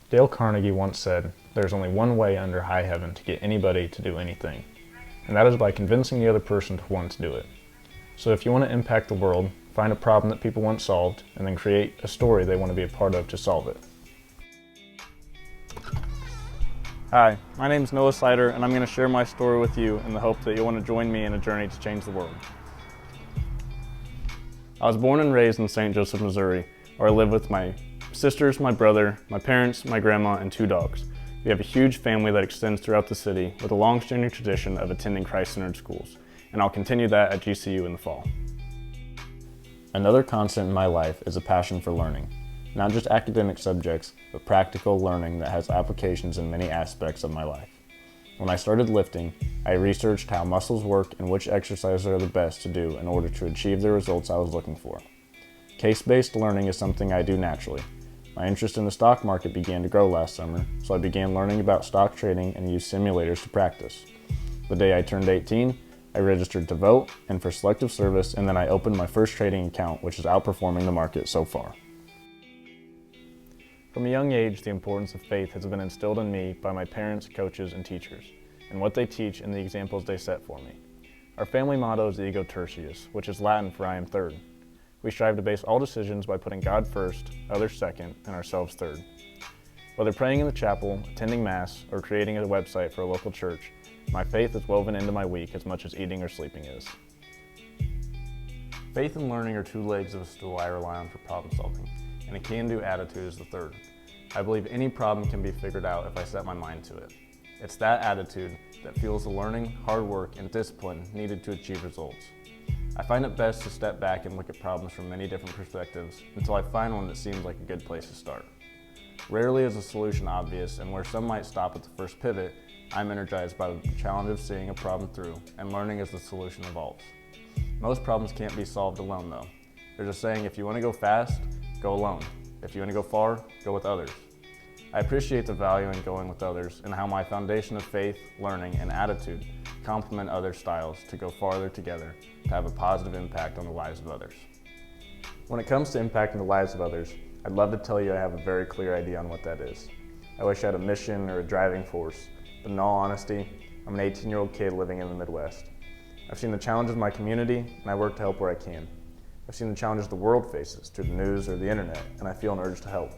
Dale Carnegie once said, "There's only one way under high heaven to get anybody to do anything, and that is by convincing the other person to want to do it." So if you want to impact the world, find a problem that people want solved, and then create a story they want to be a part of to solve it. Hi, my name is Noah Sider, and I'm going to share my story with you in the hope that you'll want to join me in a journey to change the world. I was born and raised in St. Joseph, Missouri, where I live with my sisters, my brother, my parents, my grandma, and 2 dogs. We have a huge family that extends throughout the city with a long-standing tradition of attending Christ-centered schools, and I'll continue that at GCU in the fall. Another constant in my life is a passion for learning. Not just academic subjects, but practical learning that has applications in many aspects of my life. When I started lifting, I researched how muscles work and which exercises are the best to do in order to achieve the results I was looking for. Case-based learning is something I do naturally. My interest in the stock market began to grow last summer, so I began learning about stock trading and used simulators to practice. The day I turned 18, I registered to vote and for selective service, and then I opened my first trading account, which is outperforming the market so far. From a young age, the importance of faith has been instilled in me by my parents, coaches, and teachers, and what they teach and the examples they set for me. Our family motto is Ego Tertius, which is Latin for I am third. We strive to base all decisions by putting God first, others second, and ourselves third. Whether praying in the chapel, attending Mass, or creating a website for a local church, my faith is woven into my week as much as eating or sleeping is. Faith and learning are 2 legs of a stool I rely on for problem solving, and a can-do attitude is the third. I believe any problem can be figured out if I set my mind to it. It's that attitude that fuels the learning, hard work, and discipline needed to achieve results. I find it best to step back and look at problems from many different perspectives until I find one that seems like a good place to start. Rarely is a solution obvious, and where some might stop at the first pivot, I'm energized by the challenge of seeing a problem through and learning as the solution evolves. Most problems can't be solved alone though. There's a saying, if you want to go fast, go alone. If you want to go far, go with others. I appreciate the value in going with others and how my foundation of faith, learning, and attitude complement other styles to go farther together to have a positive impact on the lives of others. When it comes to impacting the lives of others, I'd love to tell you I have a very clear idea on what that is. I wish I had a mission or a driving force, but in all honesty, I'm an 18-year-old kid living in the Midwest. I've seen the challenges of my community, and I work to help where I can. I've seen the challenges the world faces through the news or the internet, and I feel an urge to help.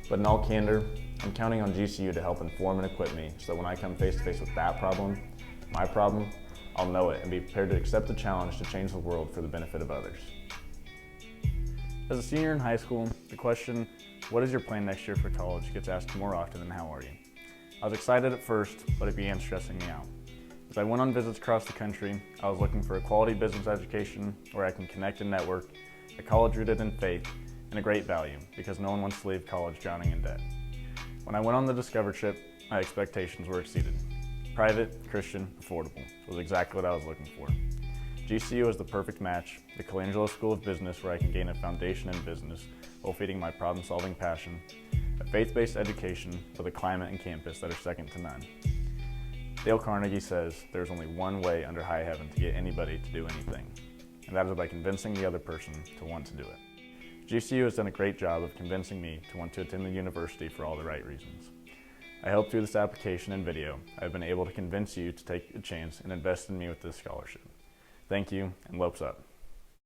But in all candor, I'm counting on GCU to help inform and equip me so that when I come face to face with that problem, my problem, I'll know it and be prepared to accept the challenge to change the world for the benefit of others. As a senior in high school, the question, "What is your plan next year for college?" gets asked more often than "How are you?" I was excited at first, but it began stressing me out. As I went on visits across the country, I was looking for a quality business education where I can connect and network, a college rooted in faith, and a great value, because no one wants to leave college drowning in debt. When I went on the Discover trip, my expectations were exceeded. Private, Christian, affordable was exactly what I was looking for. GCU is the perfect match, the Colangelo School of Business where I can gain a foundation in business while feeding my problem-solving passion, a faith-based education with a climate and campus that are second to none. Dale Carnegie says there's only one way under high heaven to get anybody to do anything, and that is by convincing the other person to want to do it. GCU has done a great job of convincing me to want to attend the university for all the right reasons. I hope through this application and video, I've been able to convince you to take a chance and invest in me with this scholarship. Thank you, and Lopes up.